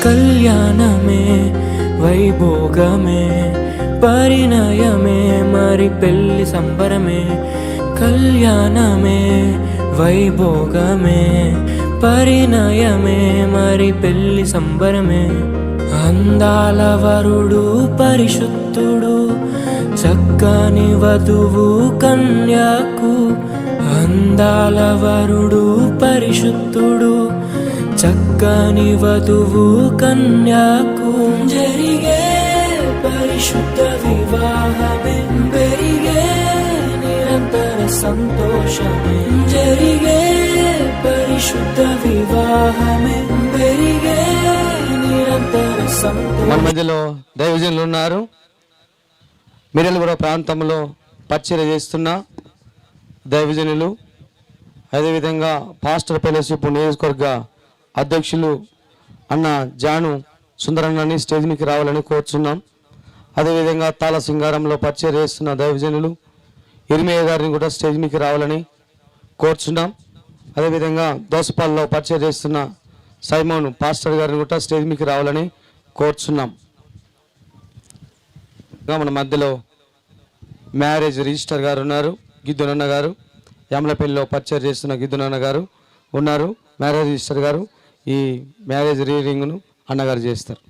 కళ్యాణమే వైభోగమే పరిణయమే మరి పెళ్లి సంబరమే. కళ్యాణమే వైభోగమే పరిణయమే మరి పెళ్లి సంబరమే. అందాల వరుడు పరిశుద్ధుడు చక్కని వధువు కన్యాకు. అందాల వరుడు పరిశుద్ధుడు చక్కని వధువు కన్యాకు. జరిగే పరిశుద్ధ వివాహమే పెరిగే నిరంతర సంతోషమే. జరిగే పరిశుద్ధ వివాహమే పెరిగే నిరంతర సంతోషం. మన మధ్యలో దైవజనులు ఉన్నారు. మిర్యాలగూడ ప్రాంతంలో పరిచర్య చేస్తున్న దైవజనులు, అదేవిధంగా పాస్టర్ ఫెలోషిప్ నియోజకవర్గ అధ్యక్షులు అన్న జాను సుందరన్నని స్టేజ్ మీదకి రావాలని కోరుచున్నాం. అదేవిధంగా తాళ సింగారంలో పరిచయం చేస్తున్న దైవజనులు ఇర్మియా గారిని కూడా స్టేజ్ మీదకి రావాలని కోరుచున్నాం. అదేవిధంగా దోసపాల్లో పరిచయం చేస్తున్న సైమోన్ పాస్టర్ గారిని కూడా స్టేజ్ మీదకి రావాలని కోరుచున్నాం. మన మధ్యలో మ్యారేజ్ రిజిస్టర్ గారు ఉన్నారు, గిద్దునన్న గారు. యామలపల్లిలో పరిచయం చేస్తున్న గిద్దునన్న గారు ఉన్నారు. మ్యారేజ్ రిజిస్టర్ గారు ఈ మ్యారేజ్ రీడింగ్ను అన్నగారు చేస్తారు.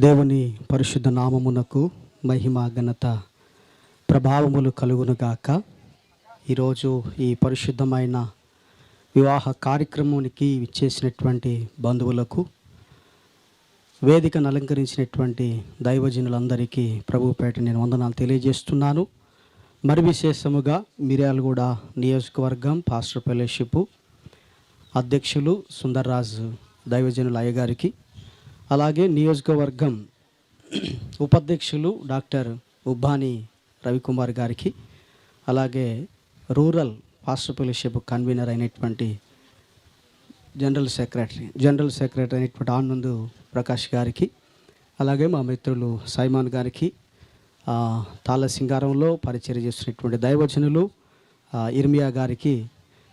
దేవుని పరిశుద్ధ నామమునకు మహిమ ఘనత ప్రభావములు కలుగునుగాక. ఈరోజు ఈ పరిశుద్ధమైన వివాహ కార్యక్రమానికి ఇచ్చేసినటువంటి బంధువులకు, వేదికను అలంకరించినటువంటి దైవజనులందరికీ ప్రభువుపేట నేను వందనాలు తెలియజేస్తున్నాను. మరి విశేషముగా మిర్యాలగూడ నియోజకవర్గం పాస్టర్ ఫెలోషిప్ అధ్యక్షులు సుందర్రాజు దైవజనుల అయ్యగారికి, అలాగే నియోజకవర్గం ఉపాధ్యక్షులు డాక్టర్ ఉబ్బాని రవికుమార్ గారికి, అలాగే రూరల్ పాస్టర్ ఫెలోషిప్ కన్వీనర్ అయినటువంటి జనరల్ సెక్రటరీ అయినటువంటి ఆనంద్ ప్రకాష్ గారికి, అలాగే మా మిత్రులు సైమాన్ గారికి, తాళ సింగారంలో పరిచర్య చేస్తున్నటువంటి దైవజనులు ఇర్మియా గారికి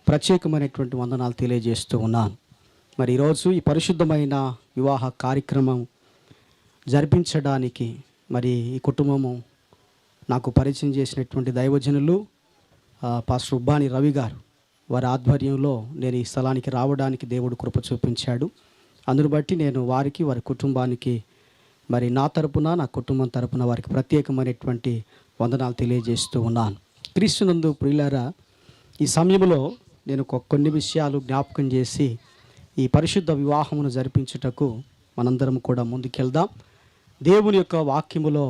ప్రత్యేకమైనటువంటి వందనాలు తెలియజేస్తూ ఉన్నాను. మరి ఈరోజు ఈ పరిశుద్ధమైన వివాహ కార్యక్రమం జరిపించడానికి మరి ఈ కుటుంబము నాకు పరిచయం చేసినటువంటి దైవజనులు పాస్టర్ ఉబ్బాని రవి గారు, వారి ఆధ్వర్యంలో నేను ఈ స్థలానికి రావడానికి దేవుడు కృప చూపించాడు. అందును బట్టి నేను వారికి, వారి కుటుంబానికి మరి నా తరపున, నా కుటుంబం తరపున వారికి ప్రత్యేకమైనటువంటి వందనాలు తెలియజేస్తూ ఉన్నాను. క్రీస్తునందు ప్రియులారా, ఈ సమయంలో నేను కొన్ని విషయాలు జ్ఞాపకం చేసి ఈ పరిశుద్ధ వివాహమును జరిపించుటకు మనందరం కూడా ముందుకెళ్దాం. దేవుని యొక్క వాక్యములో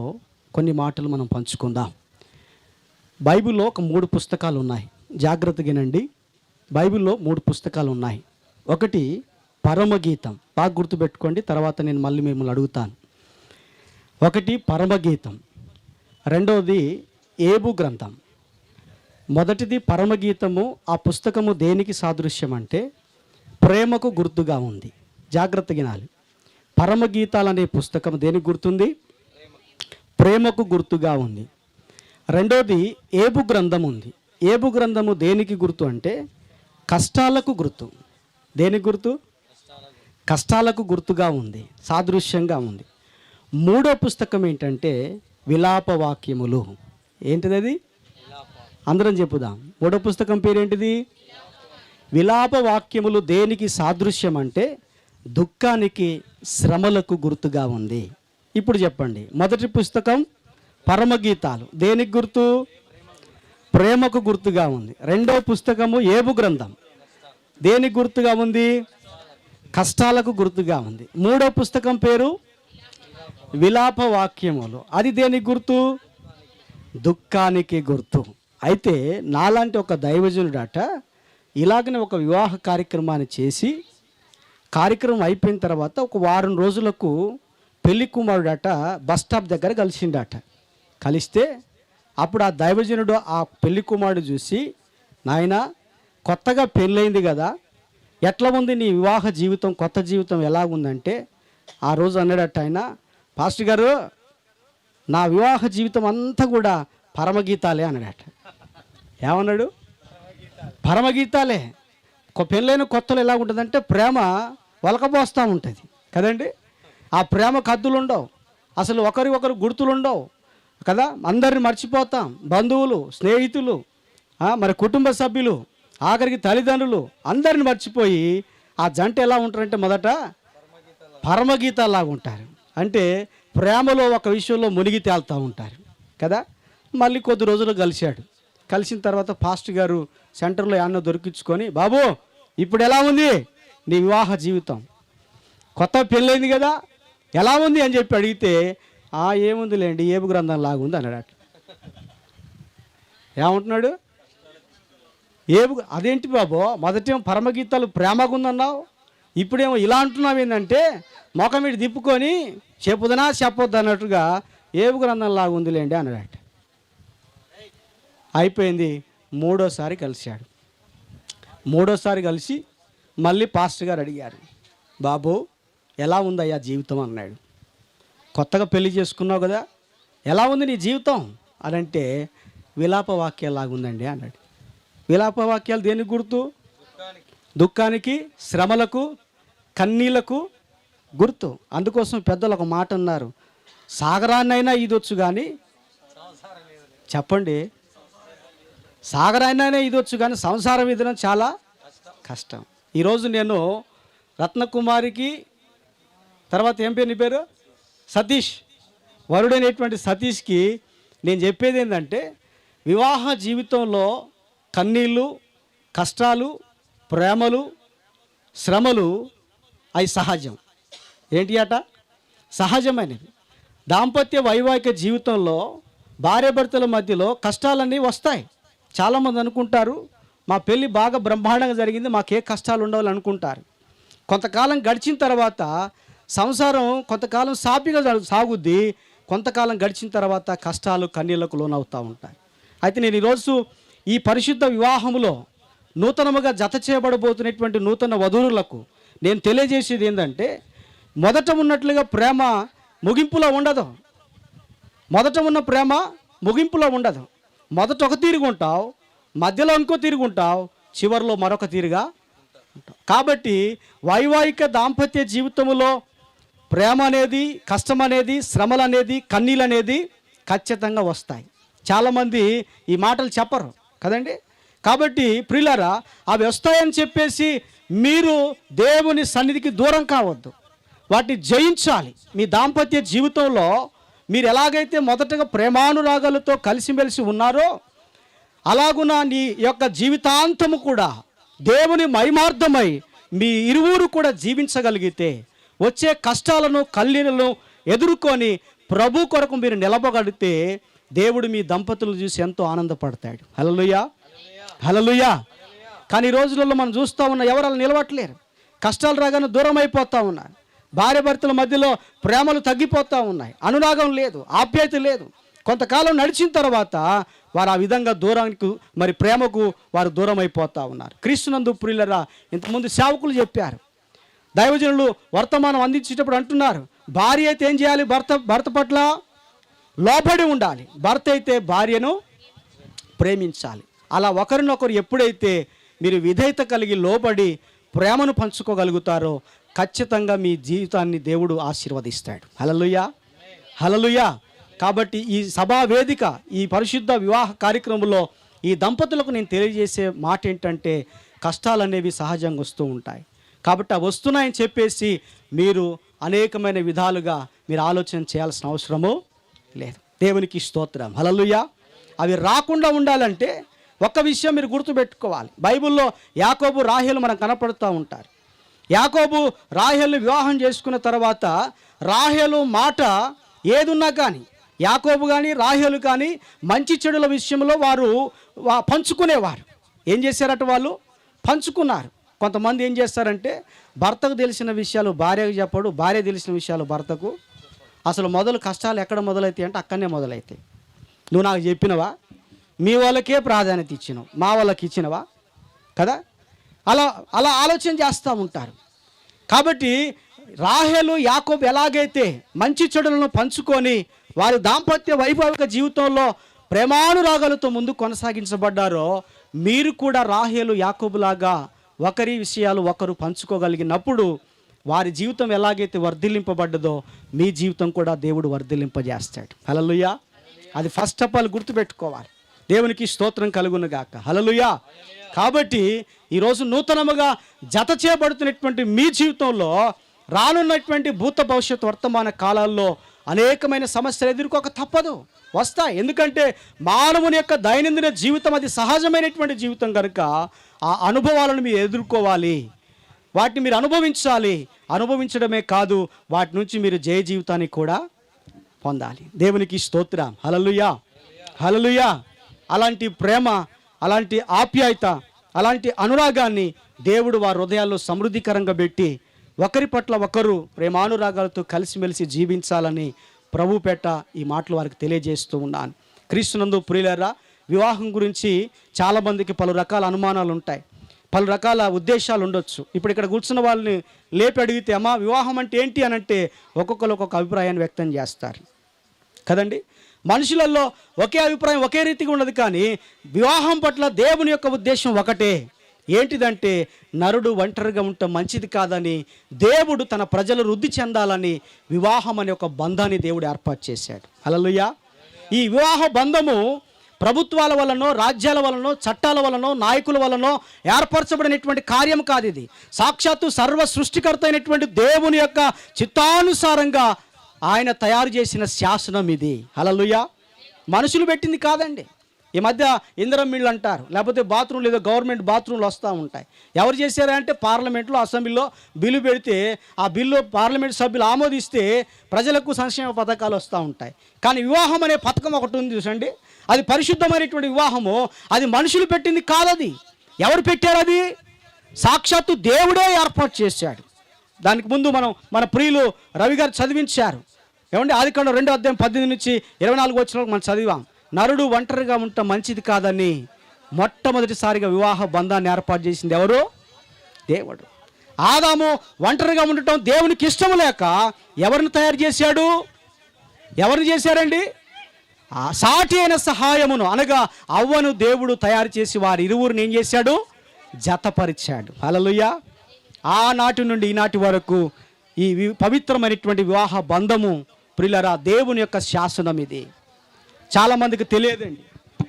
కొన్ని మాటలు మనం పంచుకుందాం. బైబిల్లో ఒక 3 పుస్తకాలు ఉన్నాయి, జాగ్రత్తగానండి. బైబిల్లో 3 పుస్తకాలు ఉన్నాయి. ఒకటి పరమగీతం, బాగా గుర్తుపెట్టుకోండి, తర్వాత నేను మళ్ళీ మిమ్మల్ని అడుగుతాను. ఒకటి పరమగీతం, రెండవది ఏబు గ్రంథం. మొదటిది పరమగీతము. ఆ పుస్తకము దేనికి సాదృశ్యం అంటే ప్రేమకు గుర్తుగా ఉంది. జాగ్రత్తగా వినాలి. పరమగీతాలు అనే పుస్తకం దేనికి గుర్తుంది? ప్రేమకు గుర్తుగా ఉంది. రెండోది ఏబు గ్రంథం ఉంది. ఏబు గ్రంథము దేనికి గుర్తు అంటే కష్టాలకు గుర్తు. దేనికి గుర్తు? కష్టాలకు గుర్తుగా ఉంది, సాదృశ్యంగా ఉంది. మూడో పుస్తకం ఏంటంటే విలాప వాక్యములు. ఏంటిది అది? అందరం చెప్పుదాం. మూడో పుస్తకం పేరేంటిది? విలాప వాక్యములు. దేనికి సాదృశ్యం అంటే దుఃఖానికి, శ్రమలకు గుర్తుగా ఉంది. ఇప్పుడు చెప్పండి. మొదటి పుస్తకం పరమగీతాలు దేనికి గుర్తు? ప్రేమకు గుర్తుగా ఉంది. రెండో పుస్తకము ఏబు గ్రంథం దేనికి గుర్తుగా ఉంది? కష్టాలకు గుర్తుగా ఉంది. మూడో పుస్తకం పేరు విలాప వాక్యములు. అది దేనికి గుర్తు? దుఃఖానికి గుర్తు. అయితే నాలాంటి ఒక దైవజనుడట ఇలాగనే ఒక వివాహ కార్యక్రమాన్ని చేసి, కార్యక్రమం అయిపోయిన తర్వాత ఒక వారం రోజులకు పెళ్లి కుమారుడట బస్ స్టాప్ దగ్గర కలిసిండట. కలిస్తే అప్పుడు ఆ దైవజనుడు ఆ పెళ్లి కుమారుడు చూసి, నాయన కొత్తగా పెళ్ళయింది కదా, ఎట్లా ఉంది నీ వివాహ జీవితం, కొత్త జీవితం ఎలా ఉందంటే, ఆ రోజు అన్నాడట ఆయన, పాస్టర్ గారు నా వివాహ జీవితం అంతా కూడా పరమగీతాలే అన్నాడట. ఏమన్నాడు? పరమగీతాలే. పెళ్ళైన కొత్తలో ఎలా ఉంటుందంటే ప్రేమ వలకపోస్తూ ఉంటుంది కదండి. ఆ ప్రేమ కద్దులు ఉండవు, అసలు ఒకరు గుర్తులు ఉండవు కదా. అందరిని మర్చిపోతాం, బంధువులు, స్నేహితులు, మరి కుటుంబ సభ్యులు, ఆఖరికి తల్లిదండ్రులు అందరిని మర్చిపోయి ఆ జంట ఎలా ఉంటారంటే మొదట పరమగీతాలాగా ఉంటారు. అంటే ప్రేమలో ఒక విషయంలో మునిగి తేలుతూ ఉంటారు కదా. మళ్ళీ కొద్ది రోజులు కలిసిన తర్వాత పాస్టర్ గారు సెంటర్లో ఏమన్నా దొరికించుకొని, బాబు ఇప్పుడు ఎలా ఉంది నీ వివాహ జీవితం, కొత్త పెళ్ళైంది కదా, ఎలా ఉంది అని చెప్పి అడిగితే, ఏముందిలేండి ఏబు గ్రంథం లాగుంది అన్నాడు. అట్లా ఏమంటున్నాడు? అదేంటి బాబు, మొదటేమో పరమగీతాలు ప్రేమగా ఉందన్నావు, ఇప్పుడేమో ఇలా అంటున్నావు ఏంటంటే మొఖం మీద తిప్పుకొని చెప్పుదనా చెప్పొద్దు అన్నట్టుగా ఏబు గ్రంథం లాగుందిలేండి అన్నాడు. అయిపోయింది. మూడోసారి కలిసి మళ్ళీ పాస్టర్ గారు అడిగారు, బాబు ఎలా ఉందయ్యా జీవితం అన్నాడు. కొత్తగా పెళ్లి చేసుకున్నావు కదా, ఎలా ఉంది నీ జీవితం అని అంటే, విలాప వాక్యాలాగుందండి అన్నాడు. విలాప వాక్యాలు దేనికి గుర్తు? దుఃఖానికి, శ్రమలకు, కన్నీళ్లకు గుర్తు. అందుకోసం పెద్దలు ఒక మాట అన్నారు, సాగరాన్నైనా ఈదొచ్చు కానీ, చెప్పండి, సాగరాన్నైనా ఈదొచ్చు కానీ సంసారం ఈదడం చాలా కష్టం. ఈరోజు నేను రత్నకుమారికి, తర్వాత ఏం పేరు నీ పేరు, సతీష్, వరుడైనటువంటి సతీష్కి నేను చెప్పేది ఏంటంటే, వివాహ జీవితంలో కన్నీళ్ళు, కష్టాలు, ప్రేమలు, శ్రమలు అవి సహజం. ఏంటి అట? సహజమైనవి. దాంపత్య వైవాహిక జీవితంలో భార్యాభర్తల మధ్యలో కష్టాలన్నీ వస్తాయి. చాలామంది అనుకుంటారు మా పెళ్ళి బాగా బ్రహ్మాండంగా జరిగింది, మాకే కష్టాలు ఉండవాలి అనుకుంటారు. కొంతకాలం గడిచిన తర్వాత సంసారం కొంతకాలం సాపిగా సాగుద్ది, కొంతకాలం గడిచిన తర్వాత కష్టాలు కన్నీళ్లకు లోనవుతూ ఉంటాయి. అయితే నేను ఈరోజు ఈ పరిశుద్ధ వివాహములో నూతనముగా జత చేయబడబోతున్నటువంటి నూతన వధువులకు నేను తెలియజేసేది ఏంటంటే, మొదట ఉన్నట్లుగా ప్రేమ ముగింపులో ఉండదు. మొదట ఉన్న ప్రేమ ముగింపులో ఉండదు. మొదట ఒక తీరుగా ఉంటావు, మధ్యలో ఇంకో తీరుగా ఉంటావు, చివరిలో మరొక తీరుగా ఉంటావు. కాబట్టి వైవాహిక దాంపత్య జీవితంలో ప్రేమ అనేది, కష్టం అనేది, శ్రమలు అనేది, కన్నీళ్ళు అనేది ఖచ్చితంగా వస్తాయి. చాలామంది ఈ మాటలు చెప్పరు కదండి. కాబట్టి ప్రియులారా, అవి వస్తాయని చెప్పేసి మీరు దేవుని సన్నిధికి దూరం కావద్దు, వాటిని జయించాలి. మీ దాంపత్య జీవితంలో మీరు ఎలాగైతే మొదటగా ప్రేమానురాగాలతో కలిసిమెలిసి ఉన్నారో, అలాగున నీ యొక్క జీవితాంతము కూడా దేవుని మహిమార్థమై మీ ఇరువురు కూడా జీవించగలిగితే, వచ్చే కష్టాలను కన్నీళ్లను ఎదుర్కొని ప్రభు కొరకు మీరు నిలబగలిగితే, దేవుడు మీ దంపతులు చూసి ఎంతో ఆనందపడతాడు. హల్లెలూయా, హల్లెలూయా. కానీ ఈ రోజులలో మనం చూస్తూ ఉన్న ఎవరు అలా నిలవట్లేరు. కష్టాలు రాగానే దూరం అయిపోతూ ఉన్నారు. భార్యాభర్తల మధ్యలో ప్రేమలు తగ్గిపోతూ ఉన్నాయి, అనురాగం లేదు, ఆప్యాయత లేదు. కొంతకాలం నడిచిన తర్వాత వారు ఆ విధంగా దూరానికి, మరి ప్రేమకు వారు దూరం అయిపోతూ ఉన్నారు. క్రీస్తునందు ప్రియులరా, ఇంతకుముందు సేవకులు చెప్పారు, దైవజనులు వర్తమానం అందించేటప్పుడు అంటున్నారు, భార్య అయితే ఏం చేయాలి? భర్త పట్ల లోబడి ఉండాలి, భర్త అయితే భార్యను ప్రేమించాలి. అలా ఒకరినొకరు ఎప్పుడైతే మీరు విధేయత కలిగి లోబడి ప్రేమను పంచుకోగలుగుతారో, ఖచ్చితంగా మీ జీవితాన్ని దేవుడు ఆశీర్వదిస్తాడు. హల్లెలూయా, హల్లెలూయా. కాబట్టి ఈ సభా వేదిక, ఈ పరిశుద్ధ వివాహ కార్యక్రమంలో ఈ దంపతులకు నేను తెలియజేసే మాట ఏంటంటే, కష్టాలు అనేవి సహజంగా వస్తూ ఉంటాయి. కాబట్టి అవి వస్తున్నాయని చెప్పేసి మీరు అనేకమైన విధాలుగా మీరు ఆలోచన చేయాల్సిన అవసరము లేదు. దేవునికి స్తోత్రం, హల్లెలూయా. అవి రాకుండా ఉండాలంటే ఒక్క విషయం మీరు గుర్తుపెట్టుకోవాలి. బైబిల్లో యాకోబు రాహేలు మనకు కనపడుతూ ఉంటారు. యాకోబు రాహేలుని వివాహం చేసుకున్న తర్వాత రాహేలు మాట ఏదున్నా కానీ, యాకోబు కానీ రాహేలు కానీ మంచి చెడుల విషయంలో వారు పంచుకునేవారు. ఏం చేశారట? వాళ్ళు పంచుకున్నారు. కొంతమంది ఏం చేస్తారంటే, భర్తకు తెలిసిన విషయాలు భార్యకు చెప్పడు, భార్య తెలిసిన విషయాలు భర్తకు. అసలు మొదలు కష్టాలు ఎక్కడ మొదలవుతాయి అంటే అక్కడనే మొదలవుతాయి. నువ్వు నాకు చెప్పినవా? మీ వాళ్ళకే ప్రాధాన్యత ఇచ్చినావు, మా వాళ్ళకి ఇచ్చినవా కదా? అలా అలా ఆలోచన చేస్తూ ఉంటారు. కాబట్టి రాహేలు యాకోబు ఎలాగైతే మంచి చెడులను పంచుకొని వారి దాంపత్య వైభవిక జీవితంలో ప్రేమానురాగాలతో ముందు కొనసాగించబడ్డారో, మీరు కూడా రాహేలు యాకోబులాగా ఒకరి విషయాలు ఒకరు పంచుకోగలిగినప్పుడు వారి జీవితం ఎలాగైతే వర్ధిల్లింపబడ్డదో మీ జీవితం కూడా దేవుడు వర్ధిల్లింపజేస్తాడు. హల్లెలూయా. అది ఫస్ట్ ఆఫ్ ఆల్ గుర్తుపెట్టుకోవాలి. దేవునికి స్తోత్రం కలుగును గాక. హల్లెలూయా. కాబట్టి ఈరోజు నూతనముగా జత చేయబడుతున్నటువంటి మీ జీవితంలో రానున్నటువంటి భూత భవిష్యత్ వర్తమాన కాలాల్లో అనేకమైన సమస్యలు ఎదుర్కోక తప్పదు, వస్తాయి. ఎందుకంటే మానవుని యొక్క దైనందిన జీవితం అది సహజమైనటువంటి జీవితం కనుక ఆ అనుభవాలను మీరు ఎదుర్కోవాలి, వాటిని మీరు అనుభవించాలి. అనుభవించడమే కాదు, వాటి నుంచి మీరు జయ జీవితాన్ని కూడా పొందాలి. దేవునికి స్తోత్రం. హల్లెలూయా, హల్లెలూయా. అలాంటి ప్రేమ, అలాంటి ఆప్యాయత, అలాంటి అనురాగాన్ని దేవుడు వారి హృదయాల్లో సమృద్ధికరంగా పెట్టి ఒకరి పట్ల ఒకరు ప్రేమానురాగాలతో కలిసిమెలిసి జీవించాలని ప్రభు పేట ఈ మాటలు వారికి తెలియజేస్తూ ఉన్నాను. క్రీస్తునందు ప్రియులారా, వివాహం గురించి చాలామందికి పలు రకాల అనుమానాలు ఉంటాయి, పలు రకాల ఉద్దేశాలు ఉండొచ్చు. ఇప్పుడు ఇక్కడ కూర్చున్న వాళ్ళని లేపి అడిగితే అమ్మా వివాహం అంటే ఏంటి అని అంటే ఒక్కొక్కరు ఒక్కొక్క అభిప్రాయాన్ని వ్యక్తం చేస్తారు కదండి. మనుషులలో ఒకే అభిప్రాయం ఒకే రీతిగా ఉండదు, కానీ వివాహం పట్ల దేవుని యొక్క ఉద్దేశం ఒకటే. ఏంటిదంటే నరుడు ఒంటరిగా ఉండటం మంచిది కాదని, దేవుడు తన ప్రజలు వృద్ధి చెందాలని వివాహం అనే ఒక బంధాన్ని దేవుడు ఏర్పాటు చేశాడు. హల్లెలూయా. ఈ వివాహ బంధము ప్రభుత్వాల వలనో, రాజ్యాల వలనో, చట్టాల వలనో, నాయకుల వలనో ఏర్పరచబడినటువంటి కార్యం కాదు. ఇది సాక్షాత్తు సర్వ సృష్టికర్త అయినటువంటి దేవుని యొక్క చిత్తానుసారంగా ఆయన తయారు చేసిన శాసనం ఇది. హల్లెలూయా. మనుషులు పెట్టింది కాదండి. ఈ మధ్య ఇందిరం మిల్లు అంటారు, లేకపోతే బాత్రూమ్ లేదా గవర్నమెంట్ బాత్రూమ్లు వస్తూ ఉంటాయి. ఎవరు చేశారంటే పార్లమెంట్లో, అసెంబ్లీలో బిల్లు పెడితే ఆ బిల్లు పార్లమెంట్ సభ్యులు ఆమోదిస్తే ప్రజలకు సంక్షేమ పథకాలు వస్తూ ఉంటాయి. కానీ వివాహం అనే పథకం ఒకటి ఉంది చూసండి, అది పరిశుద్ధమైనటువంటి వివాహము. అది మనుషులు పెట్టింది కాదది. ఎవరు పెట్టారు? అది సాక్షాత్తు దేవుడే ఏర్పాటు చేశాడు. దానికి ముందు మన ప్రియులు రవి గారు చదివించారు. ఏమంటే ఆదికాండం 2:18-24 వచ్చిన మనం చదివాం. నరుడు ఒంటరిగా ఉండటం మంచిది కాదని మొట్టమొదటిసారిగా వివాహ బంధాన్ని ఏర్పాటు చేసింది ఎవరు? దేవుడు. ఆదాము ఒంటరిగా ఉండటం దేవునికి ఇష్టం లేక ఎవరిని తయారు చేశాడు? ఎవరిని చేశారండి? సాటి అయిన సహాయమును అనగా అవ్వను దేవుడు తయారు చేసి వారి ఇరువురిని ఏం చేశాడు? జతపరిచాడు. హల్లెలూయా. ఆనాటి నుండి ఈనాటి వరకు ఈ పవిత్రమైనటువంటి వివాహ బంధము ప్రియులారా దేవుని యొక్క శాసనం. ఇది చాలామందికి తెలియదండి.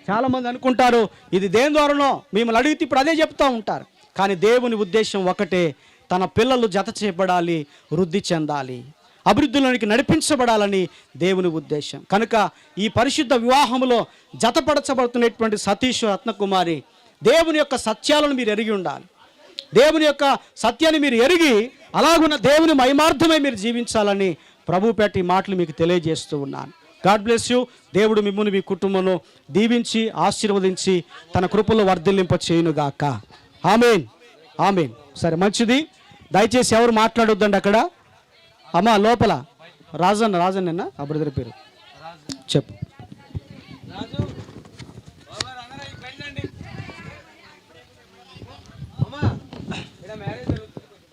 చాలామంది అనుకుంటారు ఇది దేని ద్వారానో, మిమ్మల్ని అడిగితే ఇప్పుడు అదే చెప్తూ ఉంటారు. కానీ దేవుని ఉద్దేశం ఒకటే, తన పిల్లలు జత చేయబడాలి, వృద్ధి చెందాలి, అభివృద్ధిలోనికి నడిపించబడాలని దేవుని ఉద్దేశం. కనుక ఈ పరిశుద్ధ వివాహములో జతపరచబడుతున్నటువంటి సతీష్ రత్నకుమారి దేవుని యొక్క సత్యాలను మీరు ఎరిగి ఉండాలి. దేవుని యొక్క సత్యాన్ని మీరు ఎరిగి అలాగున్న దేవుని మహిమార్థమై మీరు జీవించాలని ప్రభు పేట ఈ మాటలు మీకు తెలియజేస్తూ ఉన్నాను. God bless you. దేవుడు మిమ్మల్ని మీ కుటుంబంలో దీవించి ఆశీర్వదించి తన కృపలో వర్ధిల్లింప చేయునుగాక. ఆమేన్, ఆమేన్. సరే, మంచిది. దయచేసి ఎవరు మాట్లాడొద్దండి అక్కడ. అమ్మా లోపల రాజన్న ఆ బ్రదర్ పేరు చెప్పు.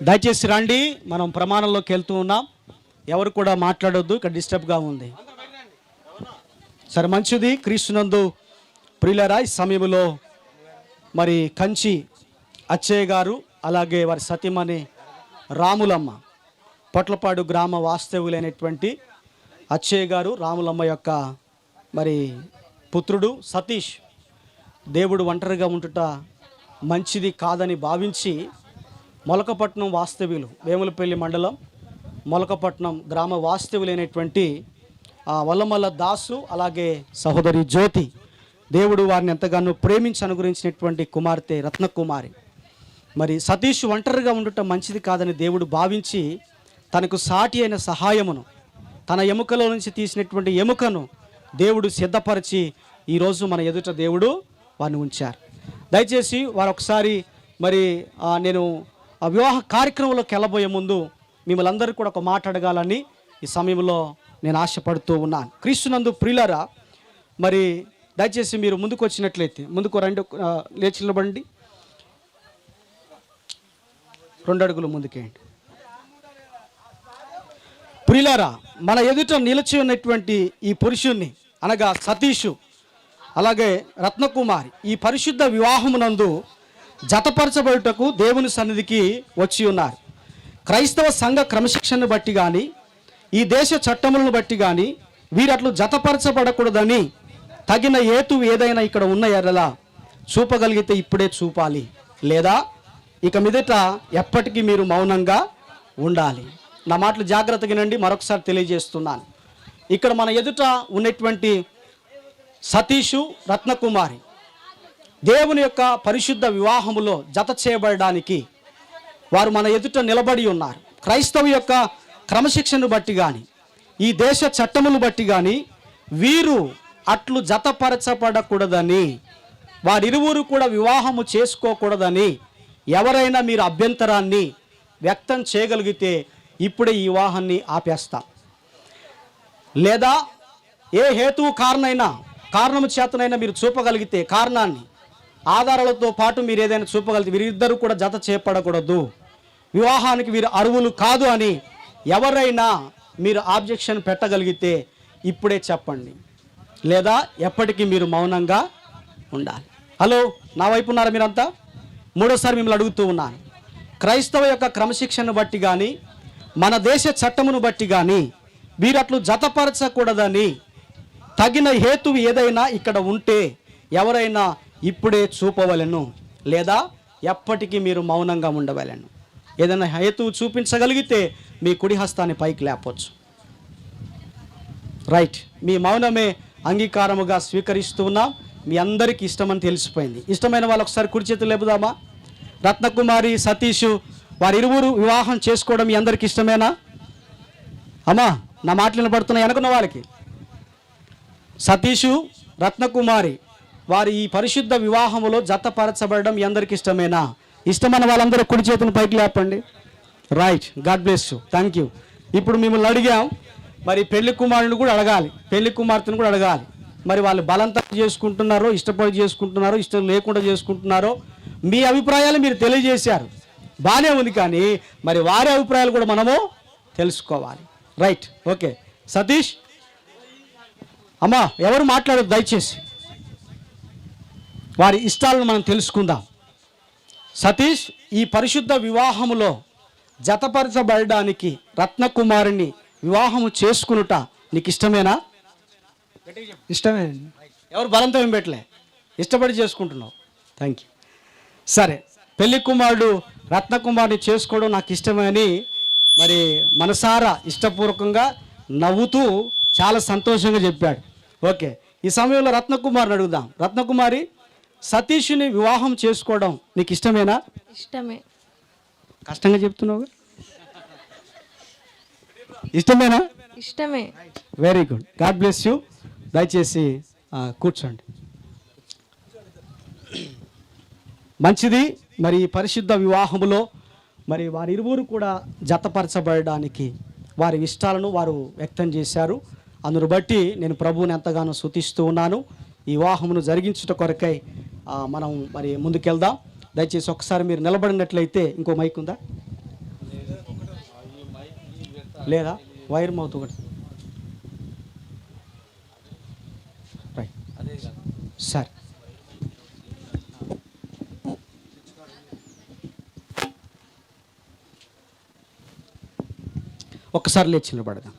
దయచేసి రండి, మనం ప్రమాణంలోకి వెళ్తూ ఉన్నాం. ఎవరు కూడా మాట్లాడొద్దు, ఇక్కడ డిస్టర్బ్గా ఉంది. సరే, మంచిది. క్రీస్తునందు ప్రియులారా, ఈ సమయంలో మరి కంచి అచ్చయ్య గారు అలాగే వారి సతీమణి రాములమ్మ, పొట్లపాడు గ్రామ వాస్తవ్యులైనటువంటి అచ్చయ్య గారు రాములమ్మ యొక్క మరి పుత్రుడు సతీష్ దేవుడు ఒంటరిగా ఉంటుట మంచిది కాదని భావించి మొలకపట్నం వాస్తవ్యులు, వేములపల్లి మండలం మొలకపట్నం గ్రామ వాస్తవ్యులైనటువంటి వల్లమల్ల దాసు అలాగే సహోదరి జ్యోతి, దేవుడు వారిని ఎంతగానో ప్రేమించి అనుగ్రహించినటువంటి కుమార్తె రత్నకుమారి. మరి సతీష్ ఒంటరిగా ఉండటం మంచిది కాదని దేవుడు భావించి తనకు సాటి అయిన సహాయమును, తన ఎముకలో నుంచి తీసినటువంటి ఎముకను దేవుడు సిద్ధపరిచి ఈరోజు మన ఎదుట దేవుడు వారిని ఉంచారు. దయచేసి వారు ఒకసారి మరి నేను ఆ వివాహ కార్యక్రమంలోకి వెళ్ళబోయే ముందు మిమ్మల్ని అందరికీ కూడా ఒక మాట అడగాలని ఈ సమయంలో నేను ఆశపడుతూ ఉన్నాను. క్రీస్తునందు ప్రియులారా, మరి దయచేసి మీరు ముందుకు వచ్చినట్లయితే ముందుకు రండి, లేచి నిలబడండి, 2 అడుగులు ముందుకేయండి. ప్రియులారా, మన ఎదుట నిలిచి ఉన్నటువంటి ఈ పురుషుణ్ణి అనగా సతీషు అలాగే రత్నకుమారి ఈ పరిశుద్ధ వివాహమునందు జతపరచబడుటకు దేవుని సన్నిధికి వచ్చి ఉన్నారు. క్రైస్తవ సంఘ క్రమశిక్షణను బట్టి కానీ ఈ దేశ చట్టములను బట్టి కానీ వీరట్లు జతపరచబడకూడదని తగిన హేతువు ఏదైనా ఇక్కడ ఉన్న ఎడల చూపగలిగితే ఇప్పుడే చూపాలి, లేదా ఇక మీదట ఎప్పటికీ మీరు మౌనంగా ఉండాలి. నా మాటలు జాగ్రత్తగా వినండి, మరొకసారి తెలియజేస్తున్నాను. ఇక్కడ మన ఎదుట ఉన్నటువంటి సతీషు రత్నకుమారి దేవుని యొక్క పరిశుద్ధ వివాహములో జత చేయబడడానికి వారు మన ఎదుట నిలబడి ఉన్నారు. క్రైస్తవ యొక్క క్రమశిక్షణను బట్టి కానీ ఈ దేశ చట్టములు బట్టి కానీ వీరు అట్లు జతపరచబడకూడదని, వారిరువురు కూడా వివాహము చేసుకోకూడదని ఎవరైనా మీరు అభ్యంతరాన్ని వ్యక్తం చేయగలిగితే ఇప్పుడే ఈ వివాహాన్ని ఆపేస్తాం. లేదా ఏ హేతువు కారణము చేతనైనా మీరు చూపగలిగితే, కారణాన్ని ఆధారాలతో పాటు మీరు ఏదైనా చూపగలిగితే వీరిద్దరూ కూడా జత చేయబడకూడదు, వివాహానికి వీరు అర్హులు కాదు అని ఎవరైనా మీరు ఆబ్జెక్షన్ పెట్టగలిగితే ఇప్పుడే చెప్పండి, లేదా ఎప్పటికీ మీరు మౌనంగా ఉండాలి. హలో, నా వైపు ఉన్నారా మీరంతా? మూడోసారి మిమ్మల్ని అడుగుతూ ఉన్నాను. క్రైస్తవ యొక్క క్రమశిక్షణను బట్టి కానీ మన దేశ చట్టమును బట్టి కానీ వీరట్లు జతపరచకూడదని తగిన హేతువు ఏదైనా ఇక్కడ ఉంటే ఎవరైనా ఇప్పుడే చూపవలెను, లేదా ఎప్పటికీ మీరు మౌనంగా ఉండవలెను. ఏదైనా హేతువు చూపించగలిగితే మీ కుడి హస్తాన్ని పైకి లేపొచ్చు. రైట్, మీ మౌనమే అంగీకారముగా స్వీకరిస్తూ ఉన్నాం. మీ అందరికీ ఇష్టమని తెలిసిపోయింది. ఇష్టమైన వాళ్ళు ఒకసారి కుడి చేతులు లేపుదామా? రత్నకుమారి, సతీషు వారిరువురు వివాహం చేసుకోవడం మీ అందరికీ ఇష్టమేనా? అమ్మా, నా మాటలు వినపడుతున్నాయి అనుకున్న వాళ్ళకి. సతీషు, రత్నకుమారి వారి ఈ పరిశుద్ధ వివాహములో జతపరచబడడం మీ అందరికీ ఇష్టమేనా? ఇష్టమైన వాళ్ళందరూ కుడి చేతులను పైకి లేపండి. Right, God bless you, thank you. ఇప్పుడు మిమ్మల్ని అడిగాం, మరి పెళ్లి కుమారుని కూడా అడగాలి, పెళ్లి కుమార్తెను కూడా అడగాలి. మరి వాళ్ళు బలంతం చేసుకుంటున్నారో, ఇష్టపడి చేసుకుంటున్నారో, ఇష్టం లేకుండా చేసుకుంటున్నారో, మీ అభిప్రాయాలు మీరు తెలియజేశారు, బాగానే ఉంది. కానీ మరి వారి అభిప్రాయాలు కూడా మనము తెలుసుకోవాలి. Right, okay. సతీష్, అమ్మా ఎవరు మాట్లాడదు దయచేసి, వారి ఇష్టాలను మనం తెలుసుకుందాం. సతీష్, ఈ పరిశుద్ధ వివాహములో జతపరచబడడానికి రత్నకుమారిని వివాహము చేసుకునుట నీకు ఇష్టమేనా? ఇష్టమే. ఎవరు బలంతో ఏం పెట్టలే, ఇష్టపడి చేసుకుంటున్నావు. Thank you. సరే, పెళ్లి కుమారుడు రత్నకుమారిని చేసుకోవడం నాకు ఇష్టమే అని మరి మనసారా ఇష్టపూర్వకంగా నవ్వుతూ చాలా సంతోషంగా చెప్పాడు. ఓకే, ఈ సమయంలో రత్నకుమారిని అడుగుదాం. రత్నకుమారి, సతీష్ని వివాహం చేసుకోవడం నీకు ఇష్టమేనా? ఇష్టమే. కష్టంగా చెప్తున్నావు, ఇష్టమేనా? ఇష్టమే. Very good, God bless you. దయచేసి కూర్చోండి. మంచిది. మరి ఈ పరిశుద్ధ వివాహములో మరి వారిరువురు కూడా జతపరచబడడానికి వారి ఇష్టాలను వారు వ్యక్తం చేశారు. అందును బట్టి నేను ప్రభువుని ఎంతగానో స్తుతిస్తూ ఉన్నాను. ఈ వివాహమును జరిగించుట కొరకై మనం మరి ముందుకెళ్దాం. దయచేసి ఒకసారి మీరు నిలబడినట్లయితే, ఇంకో మైక్ ఉందా లేదా? వైర్ మౌత్ ఒకటి. రైట్, సరే. ఒక్కసారి లేచి నిలబడదాం.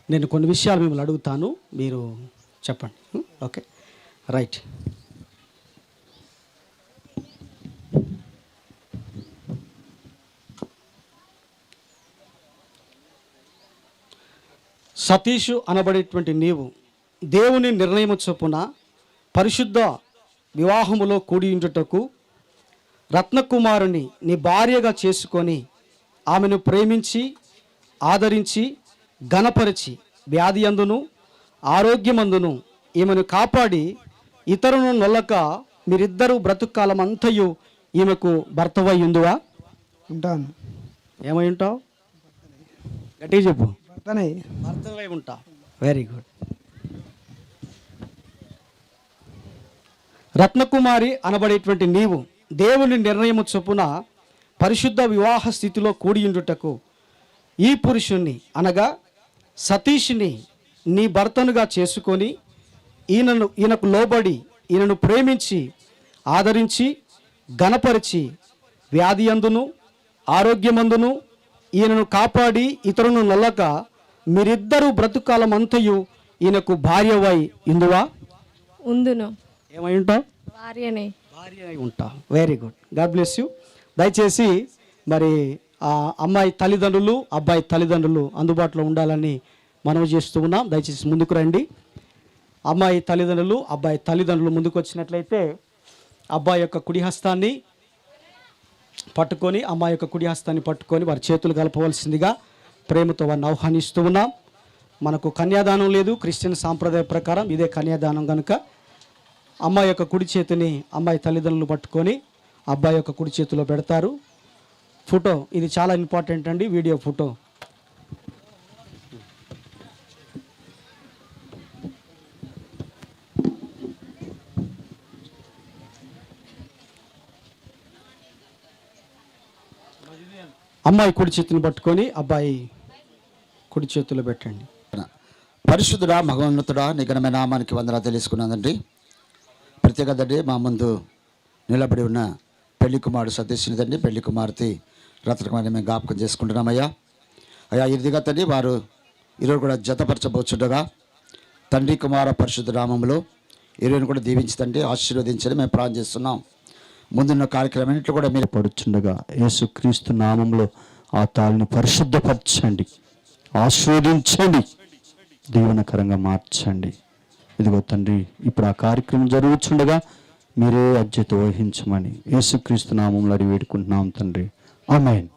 నేను కొన్ని విషయాలు మిమ్మల్ని అడుగుతాను, మీరు చెప్పండి. Okay, right. సతీషు అనబడేటువంటి నీవు దేవుని నిర్ణయము చొప్పున పరిశుద్ధ వివాహములో కూడి ఉండుటకు రత్నకుమారుని నీ భార్యగా చేసుకొని ఆమెను ప్రేమించి ఆదరించి ఘనపరిచి వ్యాధి అందును ఆరోగ్యమందును ఈమెను కాపాడి ఇతరులను నొల్లక మీరిద్దరూ బ్రతుకాలం అంతయు ఈమెకు భర్తవై ఉందువా? ఉంటాను. ఏమై ఉంటావు? గట్టిగా చెప్పు. భర్తవై ఉంటా. Very good. రత్నకుమారి అనబడేటువంటి నీవు దేవుని నిర్ణయము చొప్పున పరిశుద్ధ వివాహ స్థితిలో కూడియుండుటకు ఈ పురుషుణ్ణి అనగా సతీష్ని నీ భర్తనుగా చేసుకొని ఈయనకు లోబడి ఈయనను ప్రేమించి ఆదరించి ఘనపరిచి వ్యాధి అందును ఆరోగ్యమందును ఈయనను కాపాడి ఇతరులను నొల్లక మీరిద్దరూ బ్రతుకాలం అంతయు ఈయనకు భార్యవై ఇందువా ఉందును. ఏమై ఉంటావు? భార్యనే. భార్య అయి ఉంటా. Very good, God bless you. దయచేసి మరి ఆ అమ్మాయి తల్లిదండ్రులు అబ్బాయి తల్లిదండ్రులు అందుబాటులో ఉండాలని మనవి చేస్తూ ఉన్నాం. దయచేసి ముందుకు రండి. అమ్మాయి తల్లిదండ్రులు అబ్బాయి తల్లిదండ్రులు ముందుకు వచ్చినట్లయితే అబ్బాయి యొక్క కుడి హస్తాన్ని పట్టుకొని అమ్మాయి యొక్క కుడి హస్తాన్ని పట్టుకొని వారి చేతులు కలపవలసిందిగా ప్రేమతో వారిని ఆహ్వానిస్తూ ఉన్నాం. మనకు కన్యాదానం లేదు, క్రిస్టియన్ సాంప్రదాయ ప్రకారం ఇదే కన్యాదానం కనుక అమ్మాయి యొక్క కుడి చేతిని అమ్మాయి తల్లిదండ్రులు పట్టుకొని అబ్బాయి యొక్క కుడి చేతిలో పెడతారు. ఫోటో ఇది చాలా ఇంపార్టెంట్ అండి, వీడియో ఫోటో. అమ్మాయి కుడి చేతిని పట్టుకొని అబ్బాయి కుడి చేతిలో పెట్టండి. పరిశుద్ధుడా మహోన్నతుడా నీ ఘనమైన నామానికి వందనాలు తెలుసుకున్నానండి. ప్రత్యేకతండి మా ముందు నిలబడి ఉన్న పెళ్లి కుమారుడు సతీష్ని తండ్రి, పెళ్లి కుమార్తె రత్నకుమారిని మేము జ్ఞాపకం చేసుకుంటున్నామయ్యా. అయ్యా ఇదిగా తండ్రి వారు ఈరోజు కూడా జతపరచబోచుండగా తండ్రి కుమార పరిశుద్ధ నామములో ఈరోజు కూడా దీవించదండి, ఆశీర్వదించని మేము ప్రార్థన చేస్తున్నాం. ముందున్న కార్యక్రమాన్నింటిలో కూడా మీరు పడుచుండగా యేసుక్రీస్తు నామంలో ఆ తాళిని పరిశుద్ధపరచండి, ఆశీర్వదించండి, దీవెనకరంగా మార్చండి. ఇదిగో తండ్రి ఇప్పుడు ఆ కార్యక్రమం జరుగుతుండగా మీరే అధ్యత వహించమని యేసుక్రీస్తు నామంలో అడిగి వేడుకుంటున్నాం తండ్రి, ఆమేన్.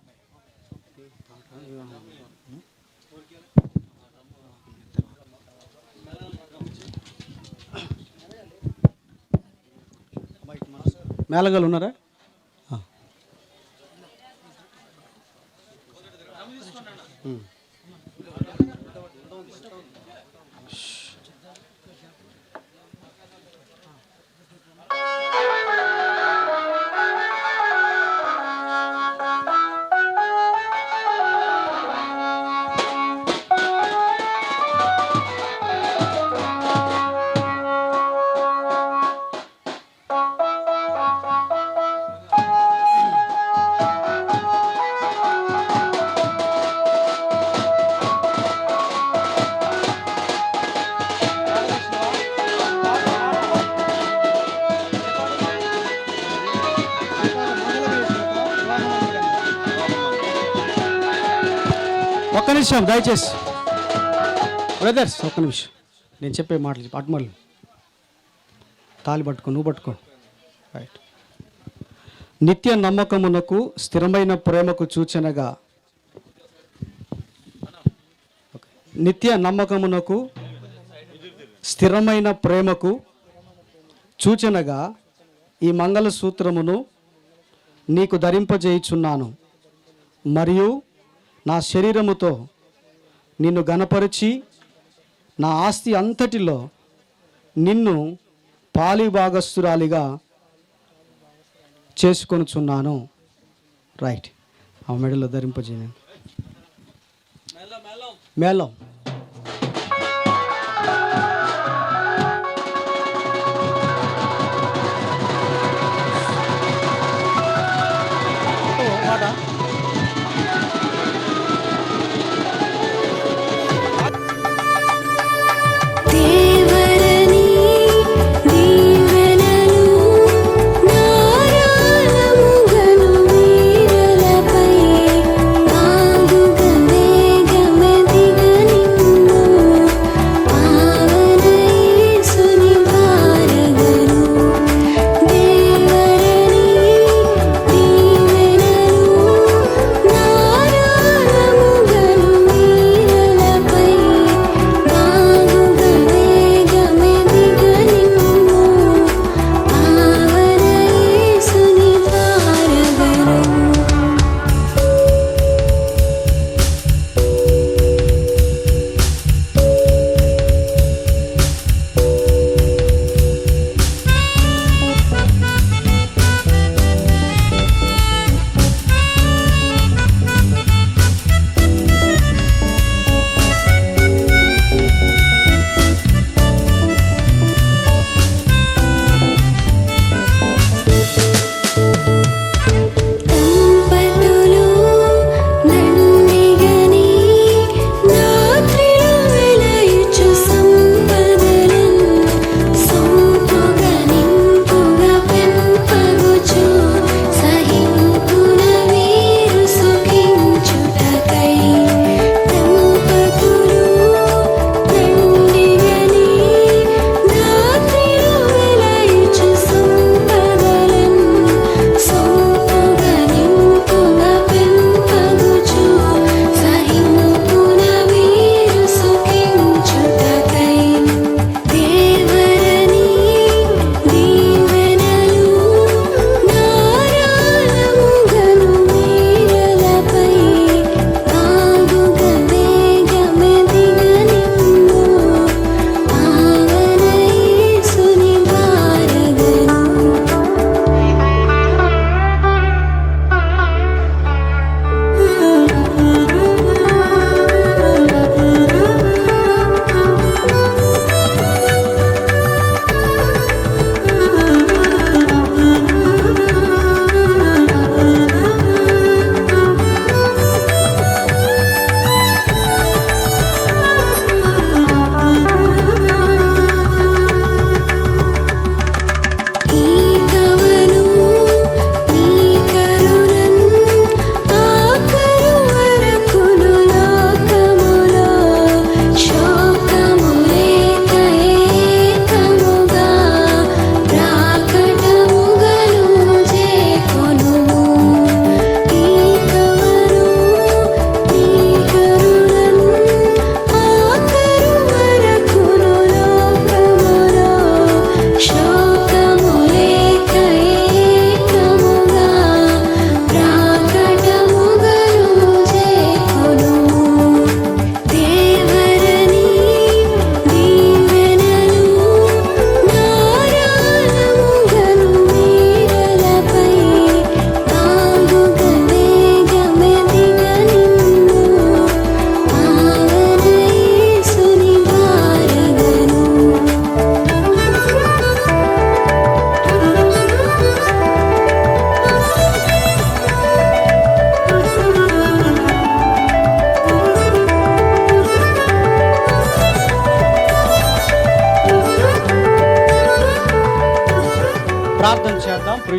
మేళగాలు ఉన్నారా? ఒక్క నిమిషం దయచేసి బ్రదర్స్, ఒక్క నిమిషం నేను చెప్పే మాటలు అటుమల్లి తాలి పట్టుకో, నువ్వు పట్టుకో. రైట్. నిత్య నమ్మకమునకు స్థిరమైన ప్రేమకు సూచనగా, నిత్య నమ్మకమునకు స్థిరమైన ప్రేమకు సూచనగా ఈ మంగళసూత్రమును నీకు ధరింపజేయుచున్నాను. మరియు నా శరీరముతో నిన్ను గణపరిచి నా ఆస్తి అంతటిలో నిన్ను పాలిభాగస్తురాలిగా చేసుకొనుచున్నాను. రైట్. ఆ మెడలో ధరింపజేయండి. మేళం దేవరని దీవెనలు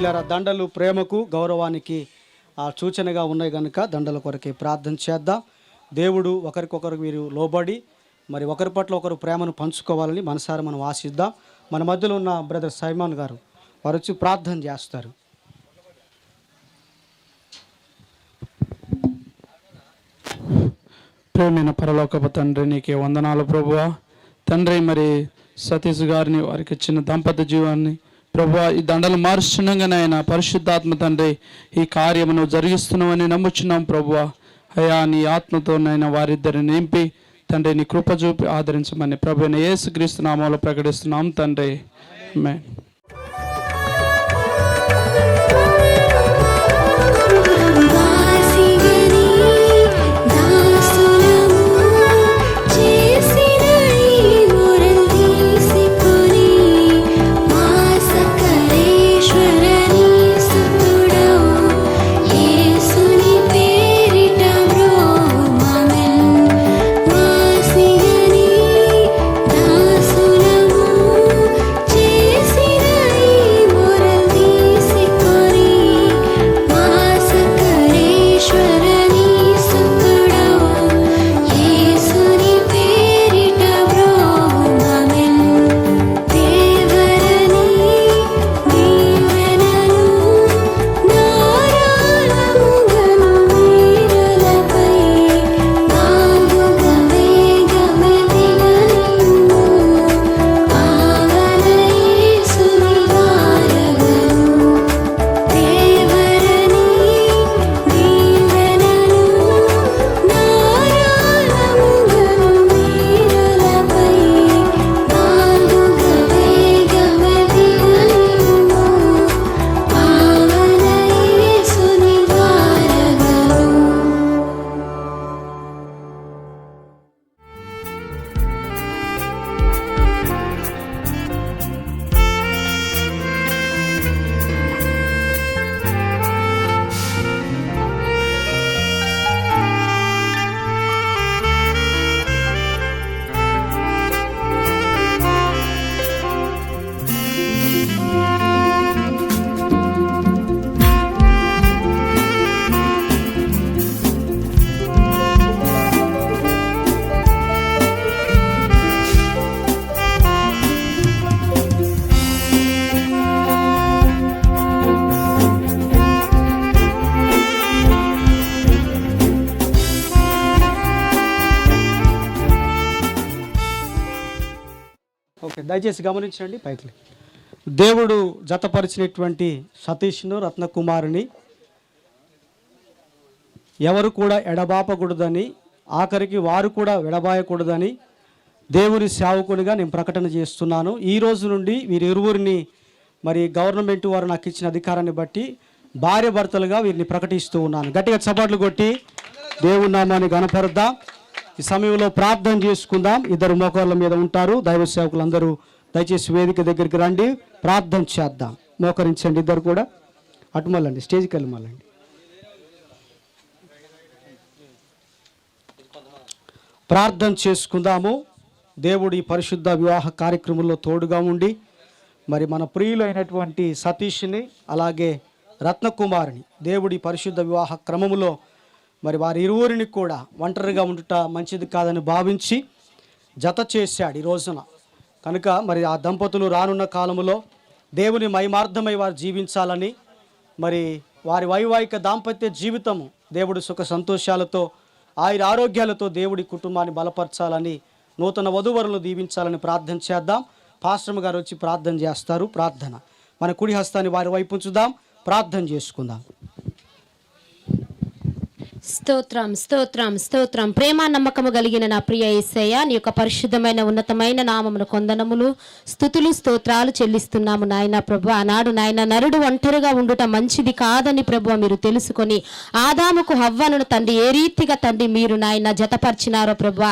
ప్రియులారా, దండలు ప్రేమకు గౌరవానికి సూచనగా ఉన్నాయి కనుక దండల కొరకే ప్రార్థన చేద్దాం. దేవుడు ఒకరికొకరు మీరు లోబడి మరి ఒకరి పట్ల ఒకరు ప్రేమను పంచుకోవాలని మనసారా మనం ఆశిద్దాం. మన మధ్యలో ఉన్న బ్రదర్ సైమాన్ గారు వారు వచ్చి ప్రార్థన చేస్తారు. ప్రేమైన పరలోకపు తండ్రి, నీకే వందనాలు ప్రభువా. తండ్రి, మరి సతీష్ గారిని వారికి ఇచ్చిన దంపతి జీవాన్ని ప్రభువా, ఈ దండలు మారుస్తుండగానే ఆయన పరిశుద్ధాత్మ తండ్రి ఈ కార్యమును జరిగిస్తున్నామని నమ్ముచున్నాం ప్రభువా. అయా, నీ ఆత్మతోనైనా వారిద్దరిని నింపి తండ్రి నీ కృప చూపి ఆదరించమని ప్రభువైన యేసుక్రీస్తు నామములో ప్రకటిస్తున్నాం తండ్రి. ఆమేన్. దయచేసి గమనించండి పైకి. దేవుడు జతపరిచినటువంటి సతీష్ను రత్నకుమారుని ఎవరు కూడా ఎడబాపకూడదని, ఆఖరికి వారు కూడా విడబాయకూడదని దేవుని సేవకునిగా నేను ప్రకటన చేస్తున్నాను. ఈ రోజు నుండి వీరిరువురిని మరి గవర్నమెంట్ వారు నాకు ఇచ్చిన అధికారాన్ని బట్టి భార్య భర్తలుగా వీరిని ప్రకటిస్తూ ఉన్నాను. గట్టిగా చప్పట్లు కొట్టి దేవుని నామాన్ని గణపరుద్దాం. ఈ సమయంలో ప్రార్థన చేసుకుందాం. ఇద్దరు మోకాళ్ళ మీద ఉంటారు. దైవ సేవకులందరూ దయచేసి వేదిక దగ్గరికి రండి, ప్రార్థన చేద్దాం. మోకరించండి, ఇద్దరు కూడా అటు మళ్ళండి, స్టేజ్కి వెళ్ళి మళ్ళండి. ప్రార్థన చేసుకుందాము. దేవుడు ఈ పరిశుద్ధ వివాహ కార్యక్రమంలో తోడుగా ఉండి మరి మన ప్రియులైనటువంటి సతీష్ని అలాగే రత్నకుమారిని దేవుడి పరిశుద్ధ వివాహ క్రమములో మరి వారి ఇరువురిని కూడా ఒంటరిగా ఉండుట మంచిది కాదని భావించి జత చేశాడు ఈ రోజున. కనుక మరి ఆ దంపతులు రానున్న కాలంలో దేవుని మహిమార్థమై వారు జీవించాలని, మరి వారి వైవాహిక దాంపత్య జీవితము దేవుడి సుఖ సంతోషాలతో ఆయుర ఆరోగ్యాలతో దేవుడి కుటుంబాన్ని బలపరచాలని, నూతన వధూవరులు దీవించాలని ప్రార్థన చేద్దాం. పాస్టర్ గారు వచ్చి ప్రార్థన చేస్తారు. ప్రార్థన మన కుడి హస్తాన్ని వారి వైపు ఉంచుదాం, ప్రార్థన చేసుకుందాం. స్తోత్రం స్తోత్రం స్తోత్రం. ప్రేమ నమ్మకము కలిగిన నా ప్రియ యేసయ్య, నీ యొక్క పరిశుద్ధమైన ఉన్నతమైన నామమును కొందనములు స్తుతులు స్తోత్రాలు చెల్లిస్తున్నాము నాయన ప్రభు. ఆనాడు నాయన నరుడు ఒంటరిగా ఉండుట మంచిది కాదని ప్రభు మీరు తెలుసుకొని ఆదాముకు హవ్వను తండ్రి ఏ రీతిగా తండ్రి మీరు నాయన జతపరిచినారో ప్రభు,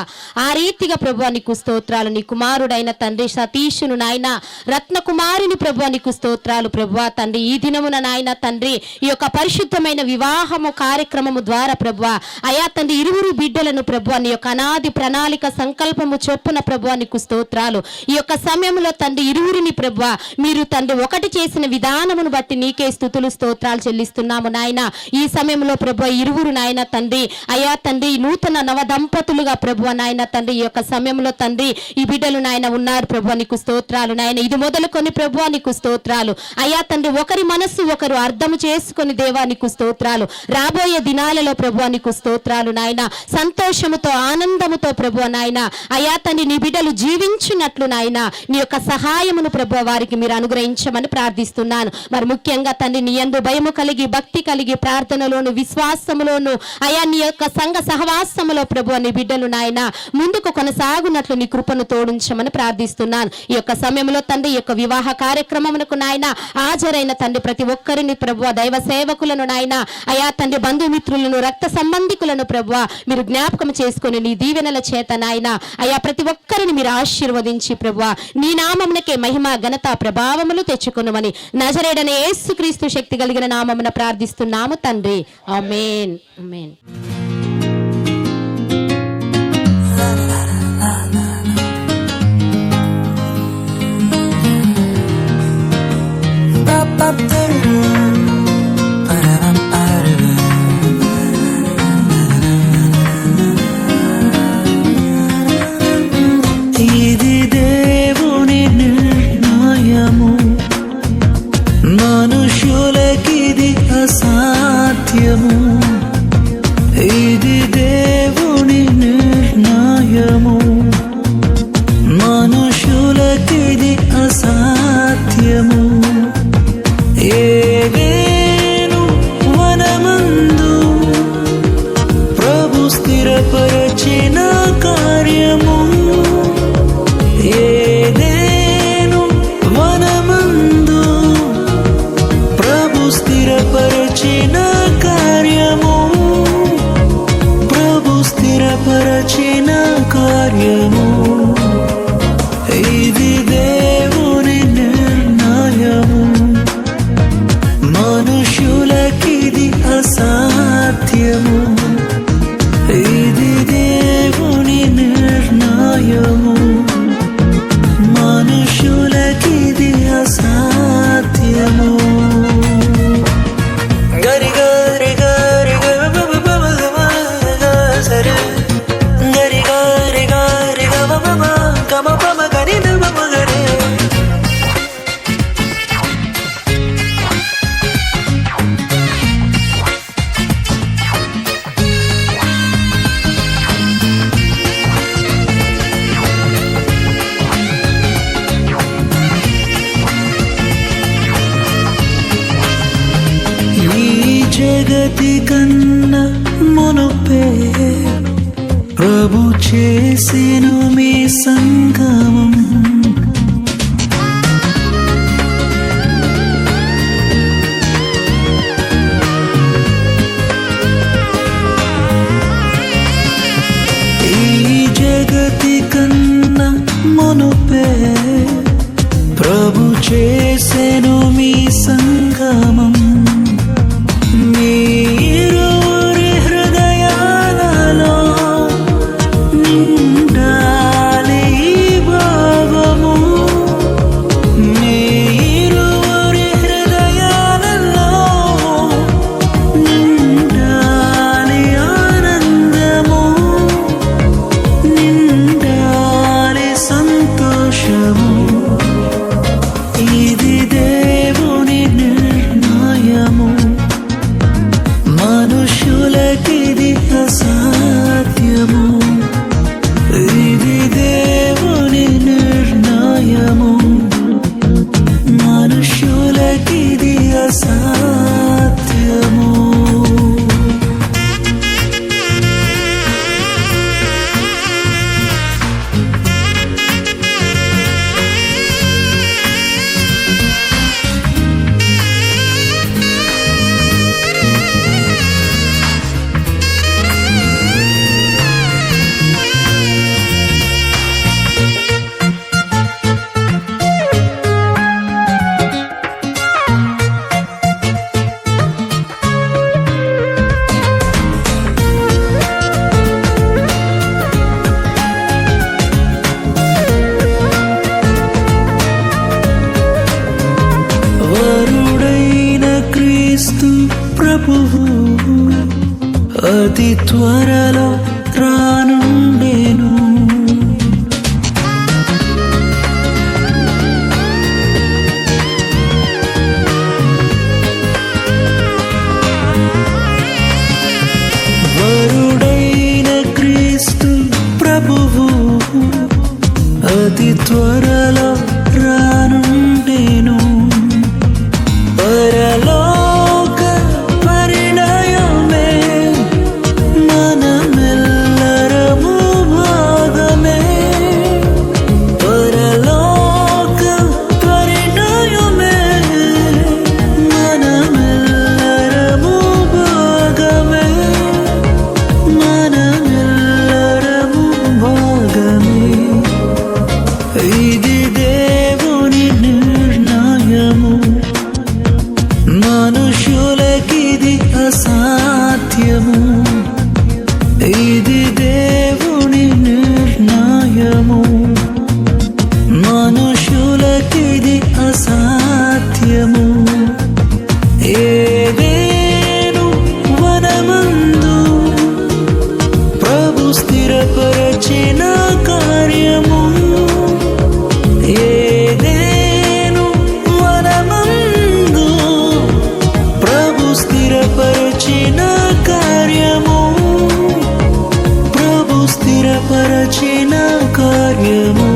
ఆ రీతిగా ప్రభు నీకు స్తోత్రాలు. నీ కుమారుడైన తండ్రి సతీషును నాయన రత్నకుమారిని ప్రభు నీకు స్తోత్రాలు ప్రభు తండ్రి. ఈ దినమున నాయన తండ్రి ఈ యొక్క పరిశుద్ధమైన వివాహము కార్యక్రమము ద్వారా ప్రభువా అయా తండ్రి ఇరువురు బిడ్డలను ప్రభువా నీ యొక్క అనాది ప్రణాళిక సంకల్పము చొప్పున ప్రభువా నీకు స్తోత్రాలు. ఈ యొక్క సమయంలో తండ్రి ఇరువురిని ప్రభువా మీరు తండ్రి ఒకటి చేసిన విధానమును బట్టి నీకే స్తుతులు స్తోత్రాలు చెల్లిస్తున్నాము నాయన. ఈ సమయంలో ప్రభువా ఇరువురు నాయన తండ్రి అయా తండ్రి నూతన నవ దంపతులుగా ప్రభువా నాయన తండ్రి ఈ యొక్క సమయంలో తండ్రి ఈ బిడ్డలు నాయన ఉన్నారు ప్రభువా నీకు స్తోత్రాలు నాయన. ఇది మొదలుకొని ప్రభువా నీకు స్తోత్రాలు అయా తండ్రి ఒకరి మనస్సు ఒకరు అర్థము చేసుకొని దేవా నీకు స్తోత్రాలు. రాబోయే దినాలలో ప్రభువా నీకు స్తోత్రాలు నాయన. సంతోషముతో ఆనందముతో ప్రభువా నాయన అయా తండ్రి నీ బిడ్డలు జీవించున్నట్లు నాయన నీ యొక్క సహాయమును ప్రభువా వారికి మీరు అనుగ్రహించమని ప్రార్థిస్తున్నాను. మరి ముఖ్యంగా తండ్రి నీ యందు భయము కలిగి భక్తి కలిగి ప్రార్థనలోను విశ్వాసములోను అయా నీ యొక్క సంఘ సహవాసములో ప్రభువా నీ బిడ్డలు నాయన ముందుకు కొనసాగునట్లు నీ కృపను తోడించమని ప్రార్థిస్తున్నాను. ఈ యొక్క సమయంలో తండ్రి ఈ యొక్క వివాహ కార్యక్రమమునకు నాయన హాజరైన తండ్రి ప్రతి ఒక్కరిని ప్రభువా దైవ సేవకులను నాయన అయా తండ్రి బంధుమిత్రులను రక్త సంబంధికులను ప్రభువా మీరు జ్ఞాపకం చేసుకొని నీ దీవెనల చేత నాయన అయా ప్రతి ఒక్కరిని మీరు ఆశీర్వదించి ప్రభువా నీ నామమునకే మహిమ ఘనత ప్రభావములు తెచ్చుకొనుమని నజరేయుడైన యేసుక్రీస్తు శక్తి కలిగిన నామమున ప్రార్థిస్తున్నాము తండ్రి. ఆమేన్ ఆమేన్. ఇది దేవుని నిర్ణయము, మనుషులకిది అసాధ్యము. ఇది దేవుని నిర్ణయము, మనుషులకిది అసాధ్యము. ఏదేను వనమందు ప్రభు స్థిరపరచిన కార్యము, ఏదేను వనమందు ప్రభు స్థిరపరచిన కార్యము, ప్రభు స్థిరపరచిన కార్యము. ఇది దేవుని నిర్ణయము, మనుషులకిది అసాధ్యము. ఇది దేవుని నిర్ణయము, మనుషులకిది అసాధ్యము. గరి గరి గరి సరే గరి గరి గరి గమ పమ గరి నమ గరే. జగతి కన్నా మునుపే ప్రభు చేసెను మీ సంగమం. ఈ జగతి కన్నా మునుపే ప్రభు చేసెను మీ సంగమం. మీరురి హృదయాలలో నిండాలి భావం. అతి త్వరలో రానుండెను. వరుడైన క్రీస్తు ప్రభువు అతి త్వరలో రానుండెను. పరలోక పరిణయమే మనమెల్లరము భాగమే. పరలోక పరిణయమే మనమెల్లరము భాగమే. మనమెల్లరము భాగమే. ఇది దేవుని నిర్ణయము, మనుషులకిది అసాధ్యము. ఇది దేవుని నిర్ణయము, మనుషులకిది అసాధ్యము. ఏదేను వనమందు ప్రభు స్థిరపరచిన కార్యము. ఏదేను వనమందు ప్రభు స్థిరపరచిన కార్యము. ప్రభు స్థిరపరచిన కార్యము.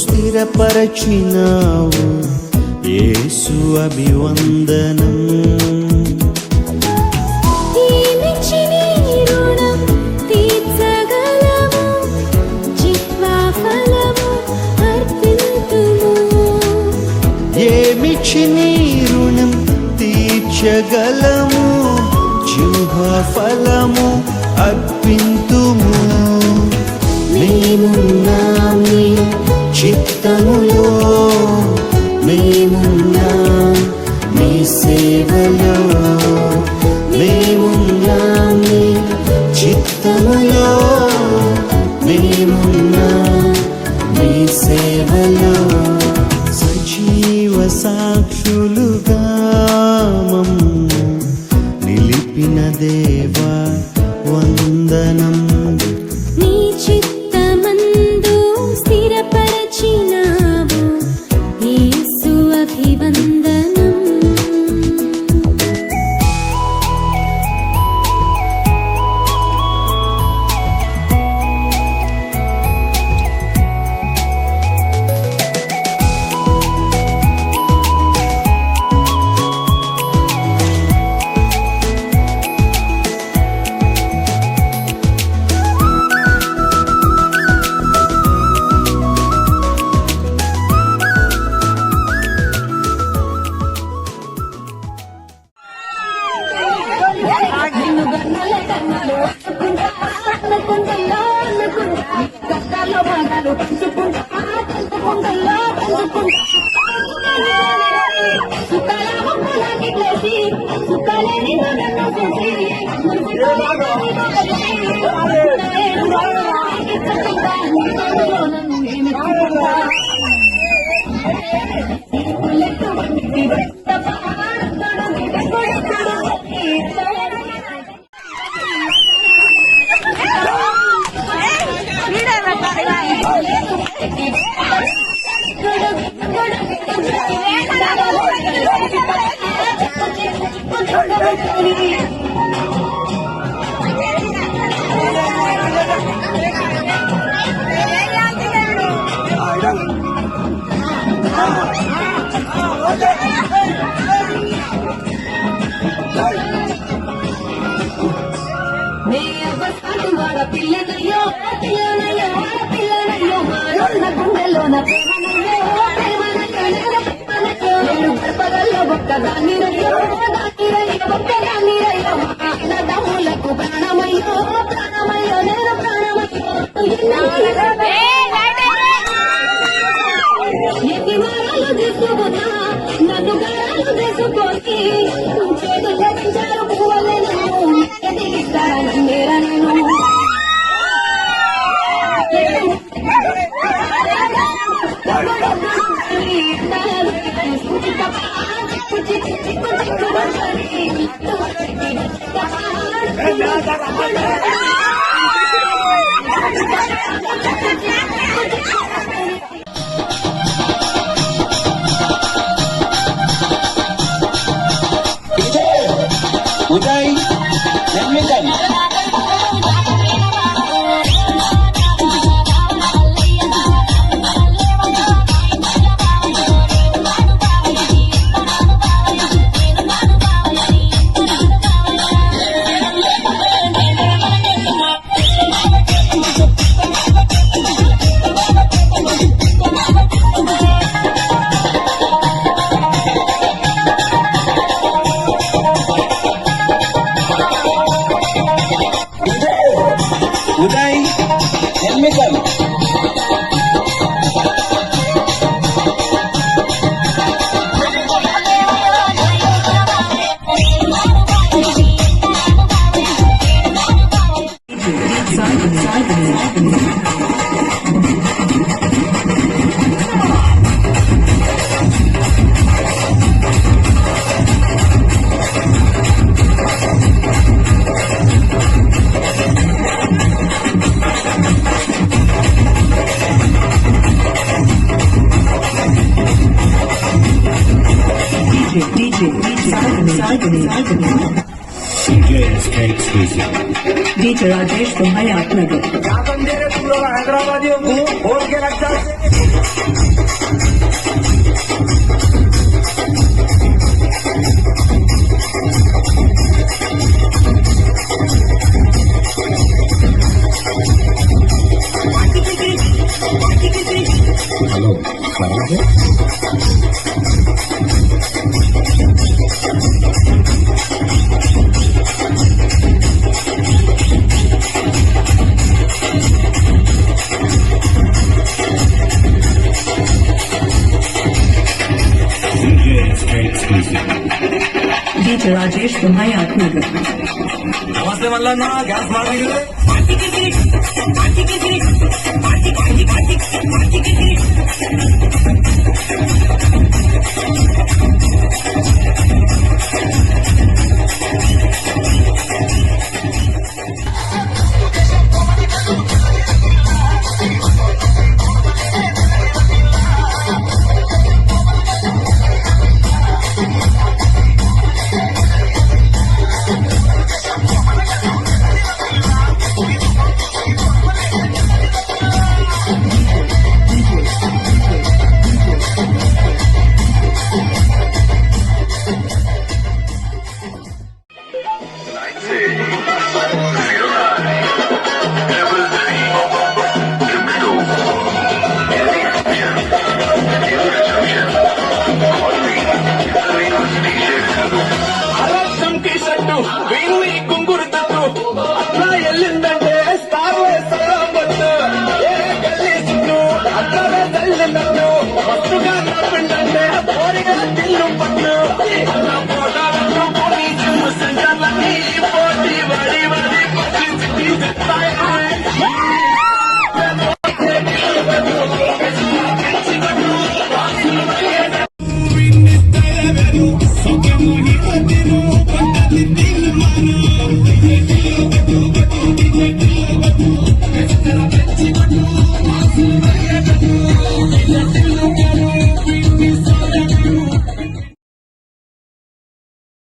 స్థిరపరచినావు యేసు అభివందనం. ఏమిచ్చి నీ రుణం తీర్చగలము, జిహ్వా ఫలము అర్పింతుము. మేమున్నాం నీ చిత్తములో, మేమున్నాం నీ సేవలో, మేమున్నాం నీ చిత్తములో, మేమున్నాం నీ సేవలో. సజీవ సాక్షులుగా మమ్ము నిలిపిన దేవా వందనం. నీ చిత్తమందు స్థిరపరచినావు యేసు అభివందనం. పిల్లనయ్యో పిల్లనయ్యో పిల్లనయ్యో గుండెలోన గర్భగల్లో ఒక్కదాన్ని రయ్యో ఒక్కదాన్ని రయ్యో దమ్ములకు ప్రాణమయ్యో ప్రాణమయ్యో నేను ప్రాణమయ్యో. ఎన్ని మారాలు తీసుకున్నా నన్ను గారాలు తీసుకొని చేతులు పెంచారు పువ్వులను ఎదిగిస్తారని నేరా నేను. ఉదయ్ ఎన్నికలు DJ Rajesh from Hayat Nagar. DJ Rajesh from Hayat నమస్తే మల్లన్న గ్యాస్ మార్కెట్ మస్తుగా నవ్విందంటే పోరిగా తిల్లు పట్టు